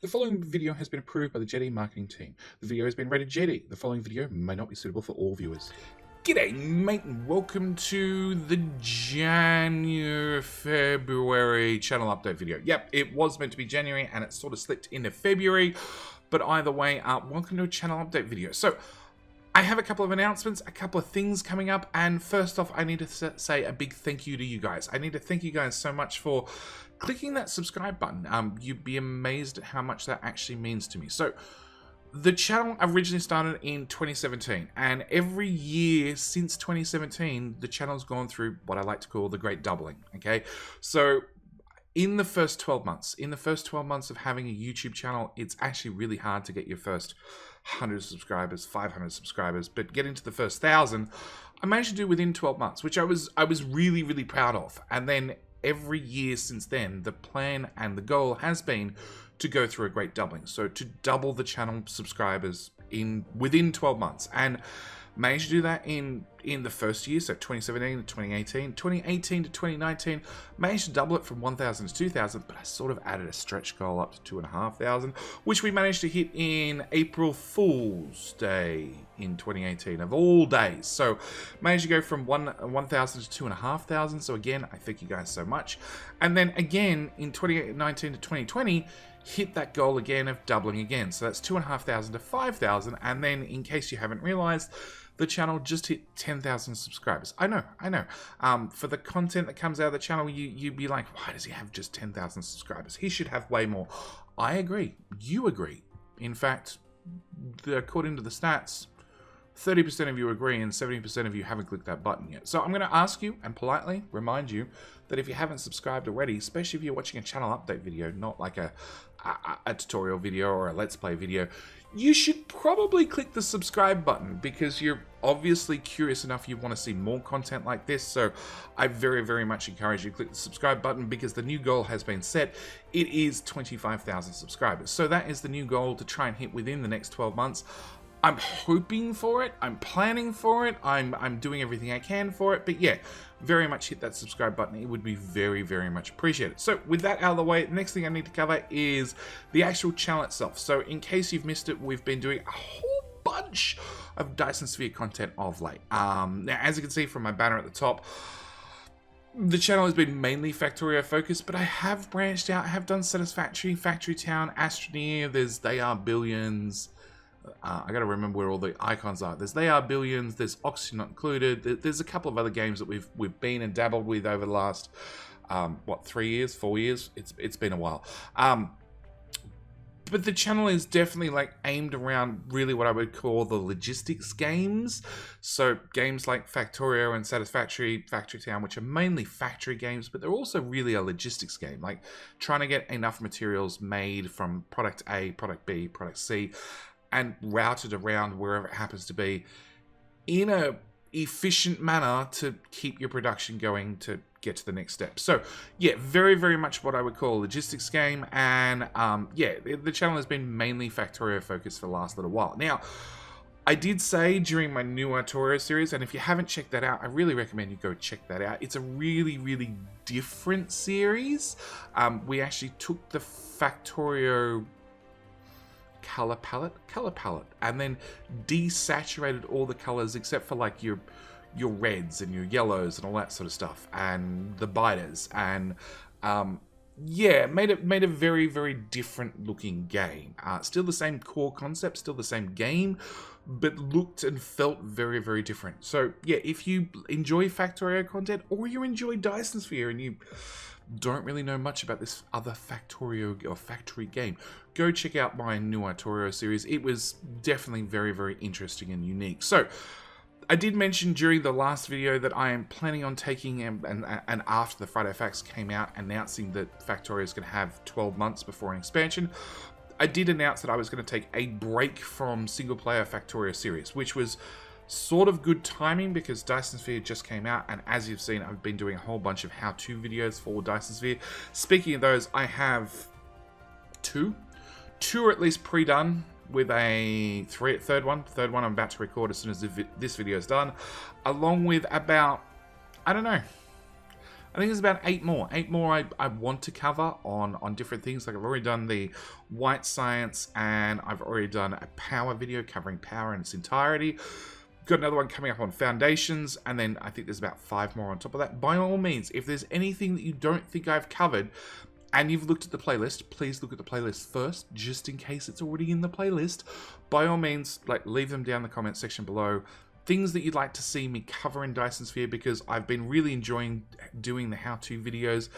The following video has been approved by the JD marketing team. The video has been rated JD. The following video may not be suitable for all viewers. G'day, mate, and welcome to the February channel update video. Yep, it was meant to be January, and it sort of slipped into February. But either way, welcome to a channel update video. So, I have a couple of announcements, a couple of things coming up, and first off, I need to say a big thank you to you guys. I need to thank you guys so much for clicking that subscribe button. You'd be amazed at how much that actually means to me. So, the channel originally started in 2017, and every year since 2017, the channel's gone through what I like to call the great doubling, okay? So, in the first 12 months of having a YouTube channel, it's actually really hard to get your first 100 subscribers, 500 subscribers, but getting to the first 1,000, I managed to do within 12 months, which I was really, really proud of. And then every year since then, the plan and the goal has been to go through a great doubling. So to double the channel subscribers within 12 months. And managed to do that in the first year, so 2017 to 2018. 2018 to 2019, managed to double it from 1,000 to 2,000, but I sort of added a stretch goal up to 2,500, which we managed to hit in April Fool's Day in 2018, of all days. So managed to go from 1,000 to 2,500. So again, I thank you guys so much. And then again, in 2019 to 2020, hit that goal again of doubling again. So that's 2,500 to 5,000. And then, in case you haven't realized, the channel just hit 10,000 subscribers. I know. For the content that comes out of the channel, you'd be like, why does he have just 10,000 subscribers? He should have way more. I agree. You agree. In fact, according to the stats, 30% of you agree and 70% of you haven't clicked that button yet. So I'm going to ask you and politely remind you that if you haven't subscribed already, especially if you're watching a channel update video, not like a tutorial video or a let's play video, you should probably click the subscribe button because you're obviously curious enough you want to see more content like this. So I very, very much encourage you to click the subscribe button because the new goal has been set. It is 25,000 subscribers. So that is the new goal to try and hit within the next 12 months. I'm hoping for it. I'm planning for it. I'm doing everything I can for it. But yeah, very much hit that subscribe button. It would be very, very much appreciated. So with that out of the way, the next thing I need to cover is the actual channel itself. So in case you've missed it, we've been doing a whole bunch of Dyson Sphere content of late. Now, as you can see from my banner at the top, the channel has been mainly Factorio focused, but I have branched out. I have done Satisfactory, Factory Town, Astroneer, there's They Are Billions. I gotta remember where all the icons are. There's They Are Billions, there's Oxygen Not Included, there's a couple of other games that we've been and dabbled with over the last, 3 years, 4 years? It's been a while. But the channel is definitely like aimed around really what I would call the logistics games. So games like Factorio and Satisfactory, Factory Town, which are mainly factory games, but they're also really a logistics game, like trying to get enough materials made from product A, product B, product C, and routed around wherever it happens to be in a efficient manner to keep your production going to get to the next step. So yeah, very, very much what I would call a logistics game. And yeah, the channel has been mainly Factorio focused for the last little while. Now, I did say during my new Artorio series, and if you haven't checked that out, I really recommend you go check that out. It's a really, really different series. We actually took the Factorio color palette, and then desaturated all the colors except for like your reds and your yellows and all that sort of stuff, and the biters, and yeah, made a very, very different looking game. Still the same core concept, still the same game, but looked and felt very, very different. So yeah, if you enjoy Factorio content or you enjoy Dyson Sphere and you don't really know much about this other Factorio or factory game, go check out my new Artorio series. It was definitely very, very interesting and unique. So I did mention during the last video that I am planning on taking, and after the Friday Facts came out, announcing that Factorio is going to have 12 months before an expansion, I did announce that I was going to take a break from single-player Factorio series, which was sort of good timing because Dyson Sphere just came out, and as you've seen, I've been doing a whole bunch of how-to videos for Dyson Sphere. Speaking of those, I have two are at least pre-done, with a third one I'm about to record as soon as this video is done, along with about, I don't know, I think there's about 8 more. 8 more I want to cover on different things. Like I've already done the white science, and I've already done a power video covering power in its entirety. Got another one coming up on foundations, and then I think there's about 5 more on top of that. By all means, if there's anything that you don't think I've covered, and you've looked at the playlist, please look at the playlist first, just in case it's already in the playlist. By all means, like, leave them down in the comment section below. Things that you'd like to see me cover in Dyson Sphere, because I've been really enjoying doing the how-to videos,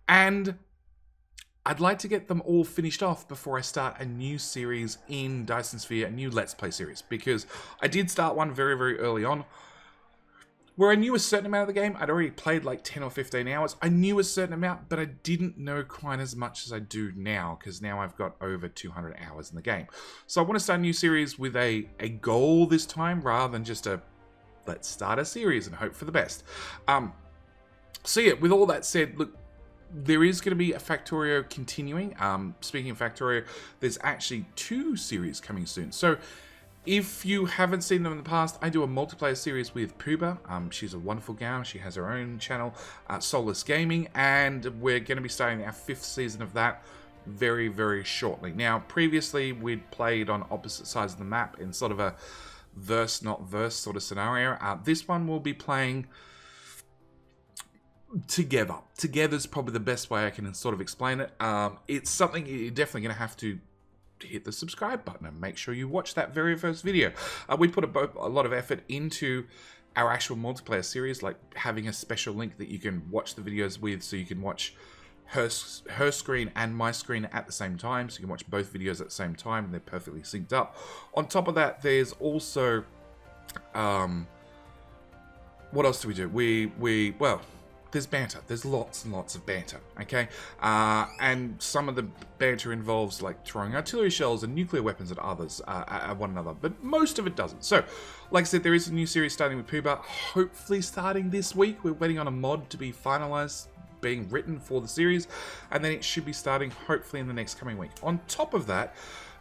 and I'd like to get them all finished off before I start a new series in Dyson Sphere, a new Let's Play series, because I did start one very, very early on, where I knew a certain amount of the game. I'd already played like 10 or 15 hours. I knew a certain amount, but I didn't know quite as much as I do now, because now I've got over 200 hours in the game. So I want to start a new series with a goal this time, rather than just a, let's start a series and hope for the best. So yeah, with all that said, look, there is going to be a Factorio continuing. Speaking of Factorio, there's actually 2 series coming soon. So if you haven't seen them in the past, I do a multiplayer series with Puba. She's a wonderful gal. She has her own channel, Soulless Gaming, and we're going to be starting our 5th season of that very, very shortly. Now, previously, we'd played on opposite sides of the map in sort of a verse, not verse sort of scenario. This one we'll be playing together. Together's probably the best way I can sort of explain it. It's something you're definitely going to have to hit the subscribe button and make sure you watch that very first video. We put a lot of effort into our actual multiplayer series, like having a special link that you can watch the videos with, so you can watch her screen and my screen at the same time, so you can watch both videos at the same time, and they're perfectly synced up. On top of that, there's also what else do we do? Well, there's banter. There's lots and lots of banter, okay? And some of the banter involves, like, throwing artillery shells and nuclear weapons at others, at one another, but most of it doesn't. So, like I said, there is a new series starting with Puba, hopefully starting this week. We're waiting on a mod to be finalized, being written for the series, and then it should be starting hopefully in the next coming week. On top of that,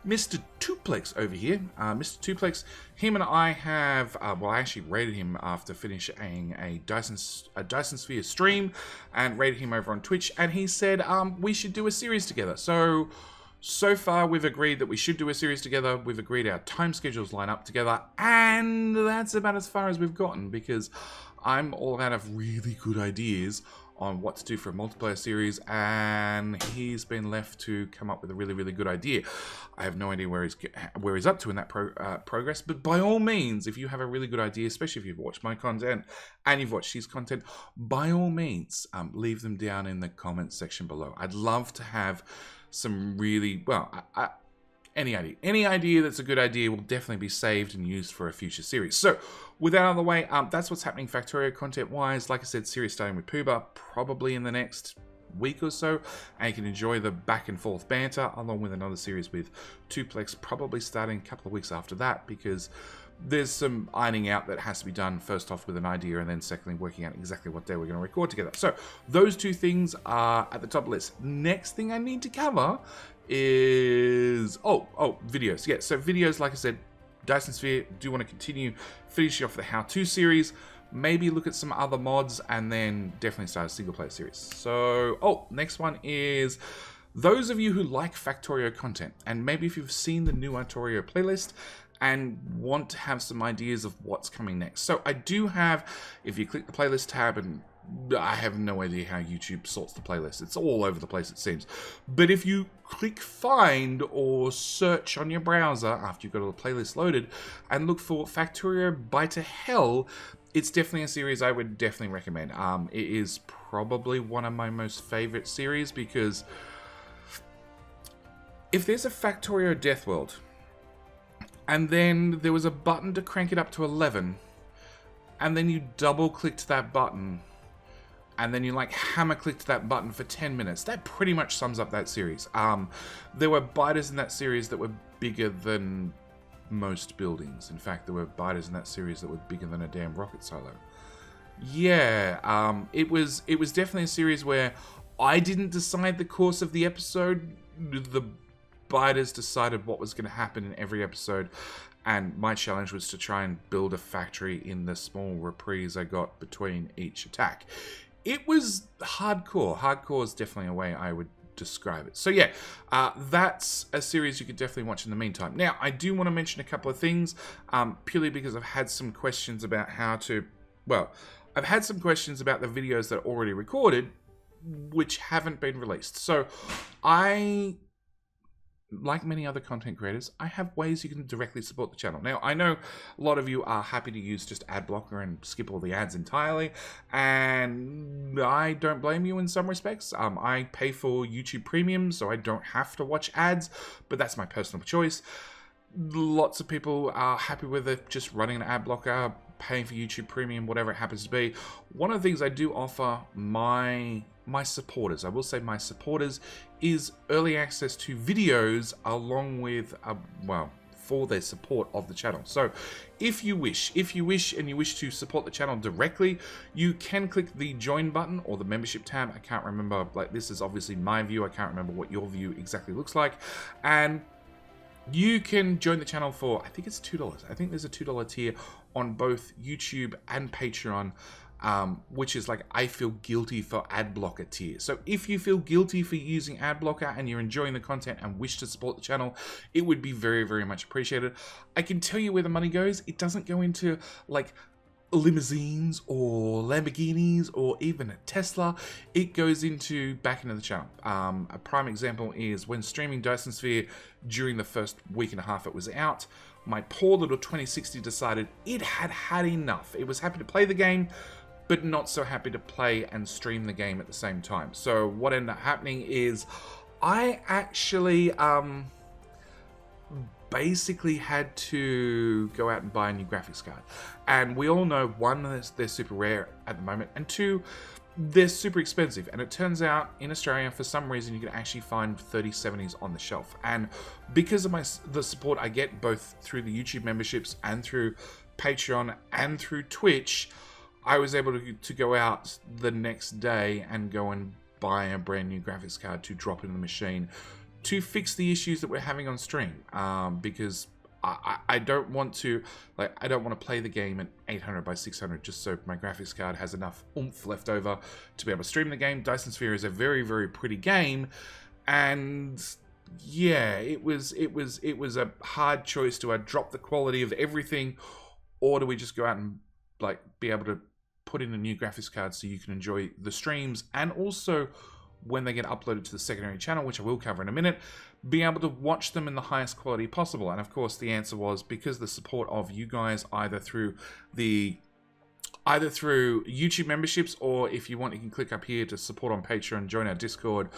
Mr. Tuplex over here, Mr. Tuplex, him and I have, well, I actually rated him after finishing a Dyson Sphere stream, and rated him over on Twitch, and he said we should do a series together. So far we've agreed that we should do a series together. We've agreed our time schedules line up together, and that's about as far as we've gotten, because I'm all out of really good ideas on what to do for a multiplayer series, and he's been left to come up with a really, really good idea. I have no idea where he's up to in that progress, but by all means, if you have a really good idea, especially if you've watched my content and you've watched his content, by all means, leave them down in the comments section below. I'd love to have some really, well, any idea that's a good idea will definitely be saved and used for a future series. So, with that out of the way, that's what's happening Factorio content-wise. Like I said, series starting with Puba, probably in the next week or so, and you can enjoy the back and forth banter, along with another series with Tuplex, probably starting a couple of weeks after that, because there's some ironing out that has to be done, first off with an idea, and then secondly working out exactly what day we're going to record together. So, those 2 things are at the top of the list. Next thing I need to cover is videos. Yeah, so videos, like I said, Dyson Sphere, do want to continue finishing off the how-to series, maybe look at some other mods, and then definitely start a single player series. So, next one is those of you who like Factorio content, and maybe if you've seen the new Artorio playlist and want to have some ideas of what's coming next. So I do have, if you click the playlist tab, and I have no idea how YouTube sorts the playlist. It's all over the place, it seems. But if you click find or search on your browser after you've got all the playlists loaded and look for Factorio Bite to Hell, it's definitely a series I would definitely recommend. It is probably one of my most favorite series, because if there's a Factorio Death World and then there was a button to crank it up to 11, and then you double clicked that button, and then you like hammer clicked that button for 10 minutes. That pretty much sums up that series. There were biters in that series that were bigger than most buildings. In fact, there were biters in that series that were bigger than a damn rocket silo. Yeah, it was definitely a series where I didn't decide the course of the episode. The biters decided what was going to happen in every episode, and my challenge was to try and build a factory in the small reprise I got between each attack. it was hardcore. Hardcore is definitely a way I would describe it. So yeah, that's a series you could definitely watch in the meantime. Now, I do want to mention a couple of things, purely because I've had some questions about how to, well, I've had some questions about the videos that are already recorded, which haven't been released. So I, like many other content creators, I have ways you can directly support the channel. Now, I know a lot of you are happy to use just ad blocker and skip all the ads entirely, and I don't blame you in some respects. I pay for YouTube Premium, so I don't have to watch ads, but that's my personal choice. Lots of people are happy with it, just running an ad blocker, paying for YouTube Premium, whatever it happens to be. One of the things I do offer my supporters, I will say my supporters, is early access to videos along with, well, for their support of the channel. So if you wish and you wish to support the channel directly, you can click the join button or the membership tab. I can't remember, like, this is obviously my view. I can't remember what your view exactly looks like. And you can join the channel for, I think it's $2. I think there's a $2 tier on both YouTube and Patreon, which is like, I feel guilty for ad blocker tier. So if you feel guilty for using ad blocker and you're enjoying the content and wish to support the channel, it would be very, very much appreciated. I can tell you where the money goes. It doesn't go into like limousines or Lamborghinis or even a Tesla. It goes back into the channel. A prime example is when streaming Dyson Sphere during the first week and a half it was out, my poor little 2060 decided it had had enough. It was happy to play the game, but not so happy to play and stream the game at the same time. So what ended up happening is I actually basically had to go out and buy a new graphics card. And we all know, one, they're super rare at the moment, and two, they're super expensive. And it turns out in Australia, for some reason, you can actually find 3070s on the shelf. And because of the support I get both through the YouTube memberships and through Patreon and through Twitch, I was able to go out the next day and go and buy a brand new graphics card to drop in the machine to fix the issues that we're having on stream, because I don't want to, like, I don't want to play the game at 800 by 600 just so my graphics card has enough oomph left over to be able to stream the game. Dyson Sphere is a very, very pretty game, and yeah, it was a hard choice. Do I drop the quality of everything, or do we just go out and like be able to put in a new graphics card so you can enjoy the streams, and also when they get uploaded to the secondary channel, which I will cover in a minute, be able to watch them in the highest quality possible? And of course the answer was, because the support of you guys, either through YouTube memberships, or if you want, you can click up here to support on Patreon, join our Discord,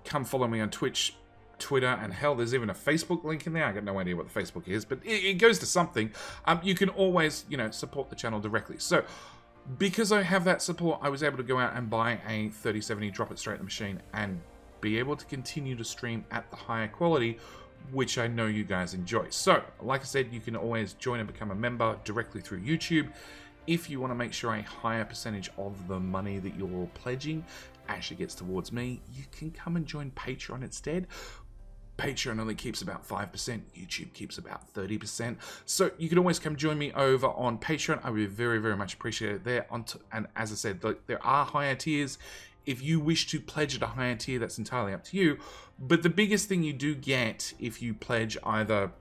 come follow me on Twitch, Twitter, and hell, there's even a Facebook link in there. I got no idea what the Facebook is, but it goes to something. You can always, support the channel directly. So because I have that support, I was able to go out and buy a 3070, drop it straight in the machine, and be able to continue to stream at the higher quality, which I know you guys enjoy. So, like I said, you can always join and become a member directly through YouTube. If you want to make sure a higher percentage of the money that you're pledging actually gets towards me, you can come and join Patreon instead. Patreon only keeps about 5%, YouTube keeps about 30%. So you can always come join me over on Patreon. I would very, very much appreciate it there. And as I said, there are higher tiers. If you wish to pledge at a higher tier, that's entirely up to you. But the biggest thing you do get if you pledge either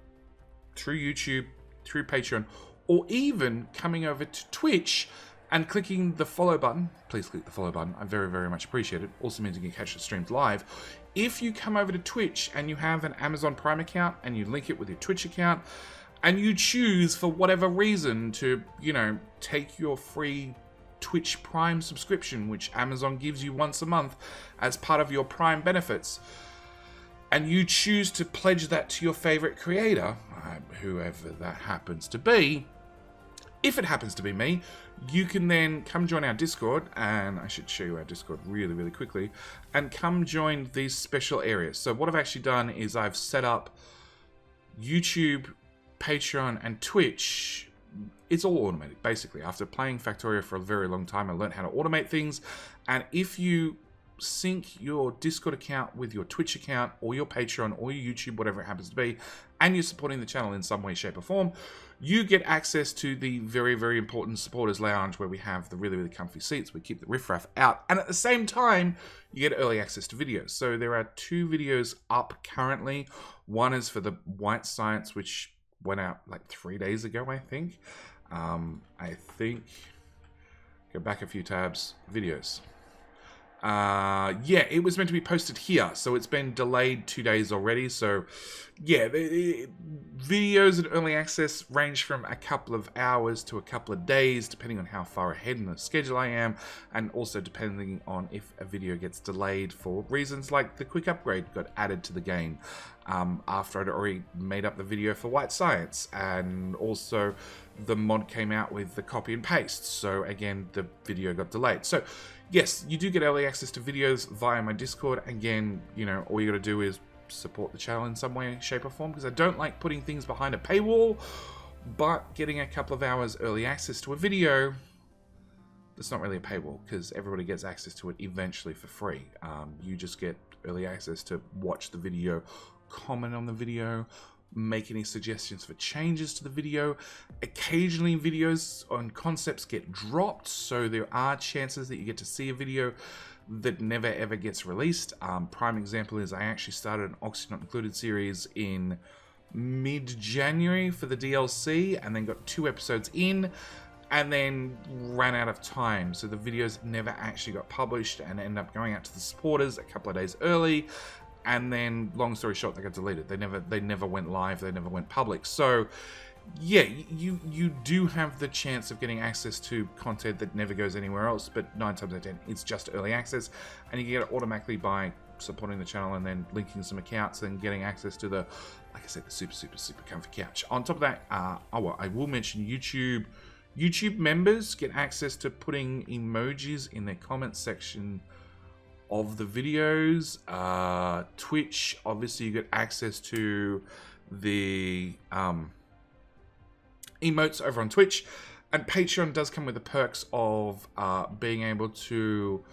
through YouTube, through Patreon, or even coming over to Twitch and clicking the follow button, please click the follow button. I very, very much appreciate it. Also means you can catch the streams live. If you come over to Twitch and you have an Amazon Prime account and you link it with your Twitch account, and you choose for whatever reason to, take your free Twitch Prime subscription, which Amazon gives you once a month as part of your Prime benefits, and you choose to pledge that to your favorite creator, whoever that happens to be, if it happens to be me, you can then come join our Discord, and I should show you our Discord really, really quickly, and come join these special areas. So what I've actually done is I've set up YouTube, Patreon, and Twitch. It's all automated, basically. After playing Factorio for a very long time, I learned how to automate things, and if you sync your Discord account with your Twitch account, or your Patreon, or your YouTube, whatever it happens to be, and you're supporting the channel in some way, shape, or form, you get access to the very, very important supporters lounge where we have the really, really comfy seats. We keep the riffraff out. And at the same time, you get early access to videos. So there are 2 videos up currently. One is for the White Science, which went out like 3 days ago, I think. Go back a few tabs. Videos. Yeah, it was meant to be posted here, so it's been delayed 2 days already. So yeah, videos in early access range from a couple of hours to a couple of days, depending on how far ahead in the schedule I am, and also depending on if a video gets delayed for reasons like the quick upgrade got added to the game after I'd already made up the video for White Science, and also the mod came out with the copy and paste, so again the video got delayed. So yes, you do get early access to videos via my Discord. Again, you know, all you gotta do is support the channel in some way, shape or form, because I don't like putting things behind a paywall, but getting a couple of hours early access to a video, it's not really a paywall, because everybody gets access to it eventually for free. You just get early access to watch the video, comment on the video, make any suggestions for changes to the video. Occasionally videos on concepts get dropped, so there are chances that you get to see a video that never ever gets released. Prime example is I actually started an Oxygen Not Included series in mid-January for the DLC, and then got 2 episodes in, and then ran out of time. So the videos never actually got published and ended up going out to the supporters a couple of days early. And then, long story short, they got deleted. They never went live. They never went public. So, yeah, you do have the chance of getting access to content that never goes anywhere else. But 9 times out of 10, it's just early access, and you get it automatically by supporting the channel and then linking some accounts and getting access to the, like I said, the super comfy couch. On top of that, I will mention YouTube. YouTube members get access to putting emojis in their comment section of the videos. Twitch, obviously you get access to the emotes over on Twitch, and Patreon does come with the perks of being able to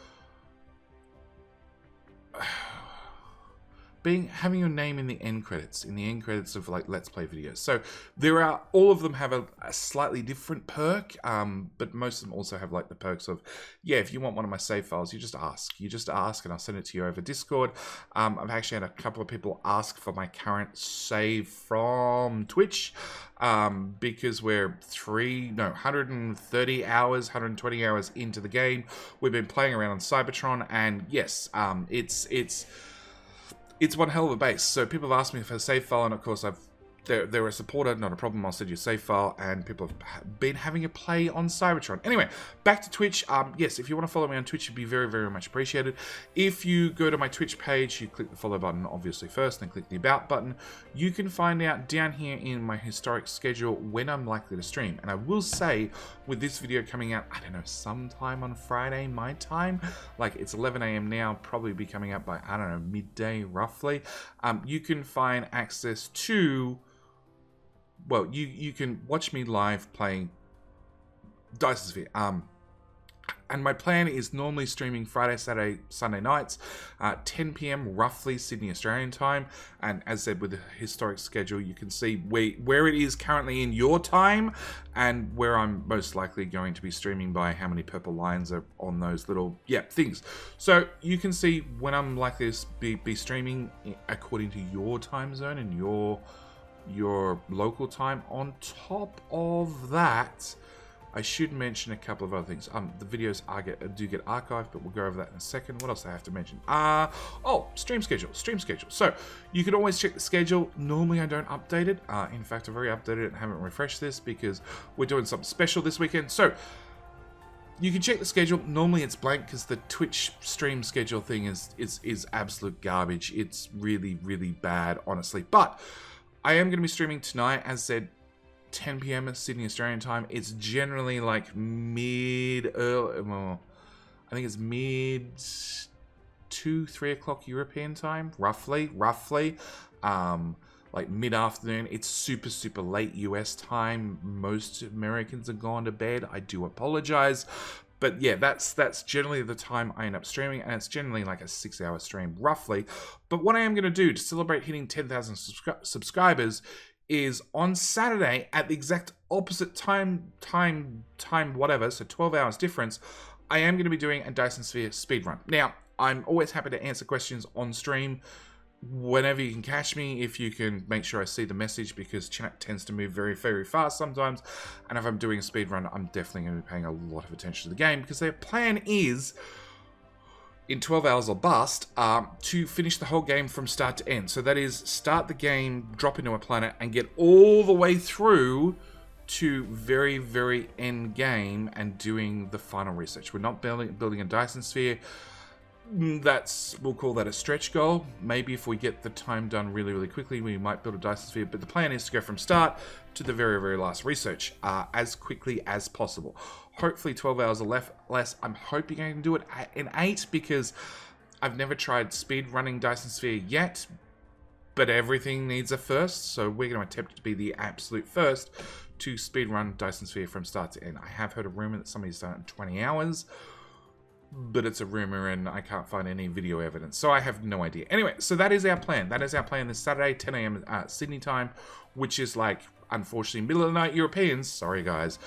having your name in the end credits of like Let's Play videos. So there are, all of them have a slightly different perk, but most of them also have like the perks of, yeah, if you want one of my save files, you just ask and I'll send it to you over Discord. I've actually had a couple of people ask for my current save from Twitch, because we're 130 hours, 120 hours into the game. We've been playing around on Cybertron, and yes, it's one hell of a base. So people have asked me for a save file, and of course they're a supporter, not a problem. I'll send you a save file, and people have been having a play on Cybertron. Anyway, back to Twitch. Yes, if you want to follow me on Twitch, it'd be very, very much appreciated. If you go to my Twitch page, you click the follow button, obviously first, then click the about button. You can find out down here in my historic schedule when I'm likely to stream. And I will say, with this video coming out, I don't know, sometime on Friday, my time, like it's 11 AM now, probably be coming out by, I don't know, midday roughly. You can find access to, well, you can watch me live playing Dice Sphere. And my plan is normally streaming Friday, Saturday, Sunday nights, 10 PM roughly Sydney Australian time. And as said, with the historic schedule, you can see where it is currently in your time and where I'm most likely going to be streaming by how many purple lines are on those little, things. So you can see when I'm likely to be streaming according to your time zone and your local time. On top of that, I should mention a couple of other things. The videos do get archived, but we'll go over that in a second. What else do I have to mention? Stream schedule. So you can always check the schedule. Normally I don't update it. In fact, I've already updated it and haven't refreshed this because we're doing something special this weekend. So you can check the schedule. Normally it's blank because the Twitch stream schedule thing is absolute garbage. It's really, really bad, honestly. But I am going to be streaming tonight, as said, 10 PM Sydney Australian time. It's generally like I think it's mid 2-3 o'clock European time, roughly. Like mid-afternoon. It's super late US time. Most Americans are gone to bed. I do apologize. But yeah, that's generally the time I end up streaming, and it's generally like a 6-hour stream, roughly. But what I am going to do to celebrate hitting 10,000 subscribers is on Saturday at the exact opposite time, whatever, so 12 hours difference, I am going to be doing a Dyson Sphere speedrun. Now, I'm always happy to answer questions on stream whenever you can catch me, if you can make sure I see the message, because chat tends to move very, very fast sometimes. And if I'm doing a speedrun, I'm definitely going to be paying a lot of attention to the game, because their plan is, in 12 hours or bust, to finish the whole game from start to end. So that is, start the game, drop into a planet, and get all the way through to very, very end game and doing the final research. We're not building a Dyson Sphere. We'll call that a stretch goal. Maybe if we get the time done really, really quickly, we might build a Dyson Sphere. But the plan is to go from start to the very, very last research as quickly as possible. Hopefully 12 hours or less. I'm hoping I can do it in 8, because I've never tried speed running Dyson Sphere yet. But everything needs a first, so we're going to attempt to be the absolute first to speedrun Dyson Sphere from start to end. I have heard a rumor that somebody's done it in 20 hours. But it's a rumor and I can't find any video evidence, so I have no idea. Anyway, so that is our plan. That is our plan this Saturday, 10 a.m. Sydney time, which is like, unfortunately, middle of the night Europeans. Sorry, guys.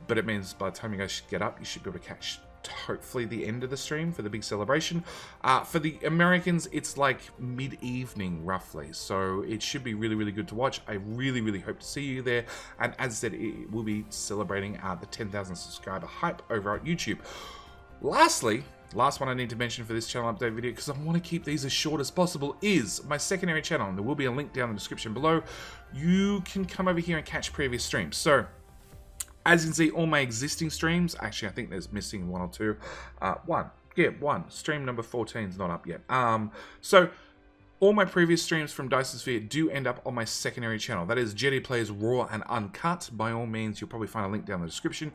But it means by the time you guys get up, you should be able to catch, hopefully, the end of the stream for the big celebration. For the Americans, it's like mid-evening, roughly. So it should be really, really good to watch. I really, really hope to see you there. And as I said, we'll be celebrating the 10,000 subscriber hype over at YouTube. Lastly, last one I need to mention for this channel update video, because I want to keep these as short as possible, is my secondary channel. And there will be a link down in the description below. You can come over here and catch previous streams. So, as you can see, all my existing streams, actually I think there's missing one or two. One. Stream number 14 is not up yet. So, all my previous streams from Dyson Sphere do end up on my secondary channel. That is Jetty Plays Raw and Uncut. By all means, you'll probably find a link down in the description.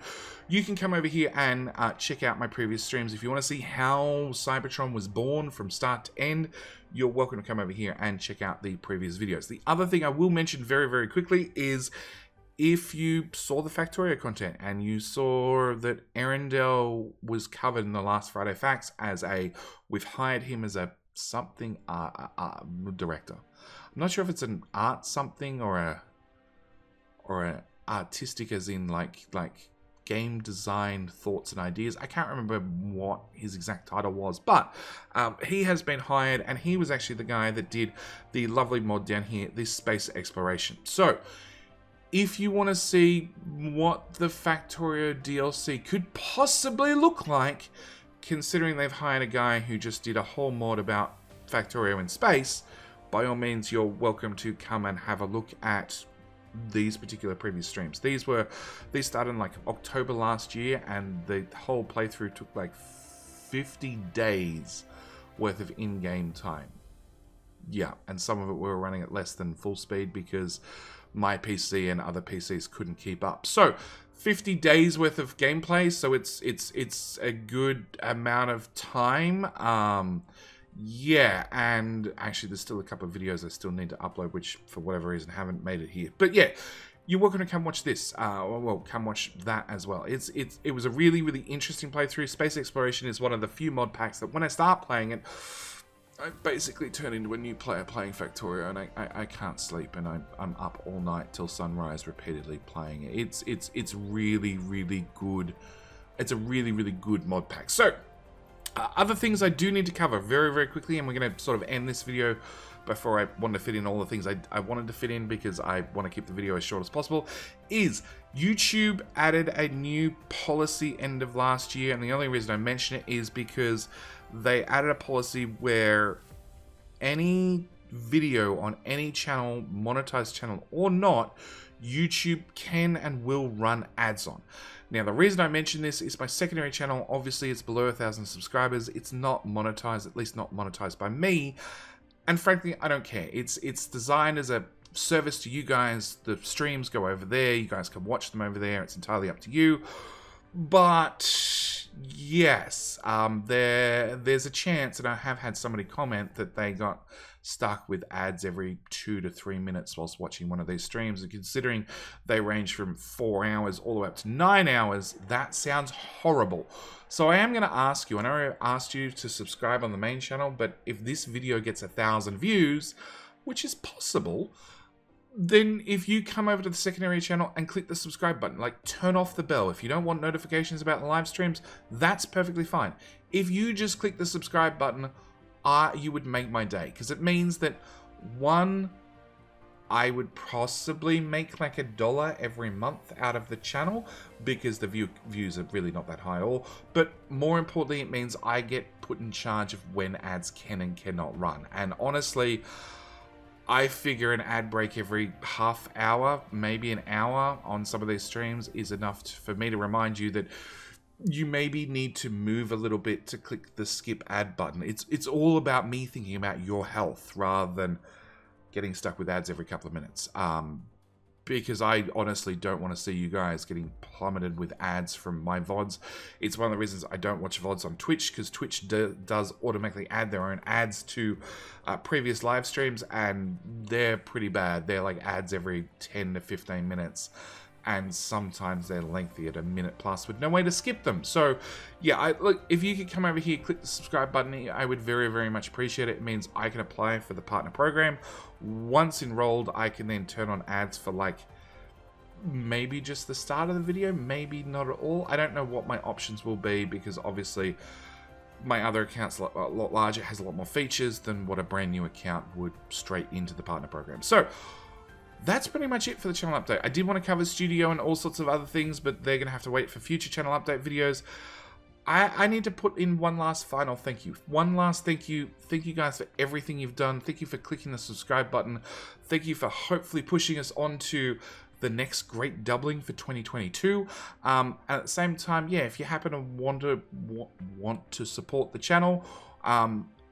You can come over here and check out my previous streams. If you want to see how Cybertron was born from start to end, you're welcome to come over here and check out the previous videos. The other thing I will mention very, very quickly is, if you saw the Factorio content and you saw that Arendelle was covered in the last Friday Facts as we've hired him as a something director. I'm not sure if it's an art something or a artistic, as in like game design thoughts and ideas. I can't remember what his exact title was, but he has been hired, and he was actually the guy that did the lovely mod down here, this space exploration. So if you want to see what the Factorio DLC could possibly look like, considering they've hired a guy who just did a whole mod about Factorio in space, by all means, you're welcome to come and have a look at these particular previous streams. These started in like October last year, and the whole playthrough took like 50 days worth of in-game time. Yeah, and some of it we were running at less than full speed because my PC and other PCs couldn't keep up. So 50 days worth of gameplay, so it's a good amount of time. Yeah, and actually there's still a couple of videos I still need to upload, which for whatever reason haven't made it here. But yeah, you're welcome to come watch this. Well, come watch that as well. It was a really, really interesting playthrough. Space exploration is one of the few mod packs that when I start playing it, I basically turn into a new player playing Factorio, and I can't sleep, and I'm up all night till sunrise repeatedly playing it. It's really, really good. It's a really, really good mod pack. So, other things I do need to cover very, very quickly, and we're going to sort of end this video before I want to fit in all the things I wanted to fit in, because I want to keep the video as short as possible, is YouTube added a new policy end of last year, and the only reason I mention it is because they added a policy where any video on any channel, monetized channel or not, YouTube can and will run ads on. Now, the reason I mention this is my secondary channel, obviously it's below 1,000 subscribers. It's not monetized, at least not monetized by me. And frankly, I don't care. It's designed as a service to you guys. The streams go over there. You guys can watch them over there. It's entirely up to you. But yes, there's a chance, and I have had somebody comment that they got stuck with ads every 2 to 3 minutes whilst watching one of these streams, and considering they range from 4 hours all the way up to 9 hours, that sounds horrible. So I am going to ask you, and I asked you to subscribe on the main channel, but if this video gets 1,000 views, which is possible, then if you come over to the secondary channel and click the subscribe button, like turn off the bell. If you don't want notifications about the live streams, that's perfectly fine. If you just click the subscribe button, you would make my day, because it means that, one, I would possibly make like $1 every month out of the channel, because the views are really not that high at all. But more importantly, it means I get put in charge of when ads can and cannot run. And honestly, I figure an ad break every half hour, maybe an hour on some of these streams is enough for me to remind you that you maybe need to move a little bit to click the skip ad button. It's all about me thinking about your health rather than getting stuck with ads every couple of minutes. Because I honestly don't want to see you guys getting plummeted with ads from my VODs. It's one of the reasons I don't watch VODs on Twitch, because Twitch does automatically add their own ads to previous live streams, and they're pretty bad. They're like ads every 10 to 15 minutes, and sometimes they're lengthy at a minute plus with no way to skip them. So yeah, look, if you could come over here, click the subscribe button, I would very, very much appreciate it. It means I can apply for the partner program. Once enrolled, I can then turn on ads for like maybe just the start of the video, maybe not at all. I don't know what my options will be, because obviously my other account's a lot larger, has a lot more features than what a brand new account would straight into the partner program. So that's pretty much it for the channel update. I did want to cover Studio and all sorts of other things, but they're going to have to wait for future channel update videos. I need to put in one last final thank you. One last thank you. Thank you guys for everything you've done. Thank you for clicking the subscribe button. Thank you for hopefully pushing us on to the next great doubling for 2022. At the same time, yeah, if you happen to want to support the channel,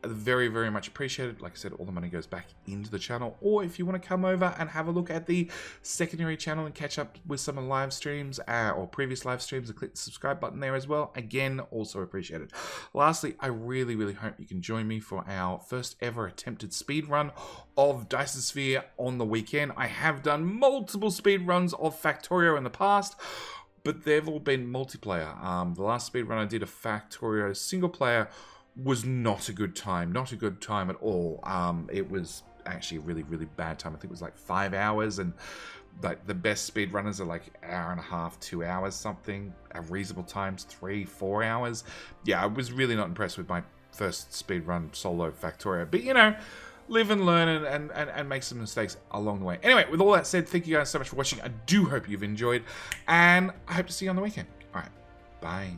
very, very much appreciated. Like I said, all the money goes back into the channel. Or if you want to come over and have a look at the secondary channel and catch up with some of the live streams or previous live streams, and click the subscribe button there as well. Again, also appreciated. Lastly, I really, really hope you can join me for our first ever attempted speed run of Dyson Sphere on the weekend. I have done multiple speed runs of Factorio in the past, but they've all been multiplayer. The last speed run I did of Factorio single player was not a good time. Not a good time at all. It was actually a really, really bad time. I think it was like 5 hours, and like the best speedrunners are like an hour and a half, 2 hours something. At reasonable times, 3-4 hours. Yeah, I was really not impressed with my first speedrun solo Factorio. But you know, live and learn and make some mistakes along the way. Anyway, with all that said, thank you guys so much for watching. I do hope you've enjoyed, and I hope to see you on the weekend. All right, bye.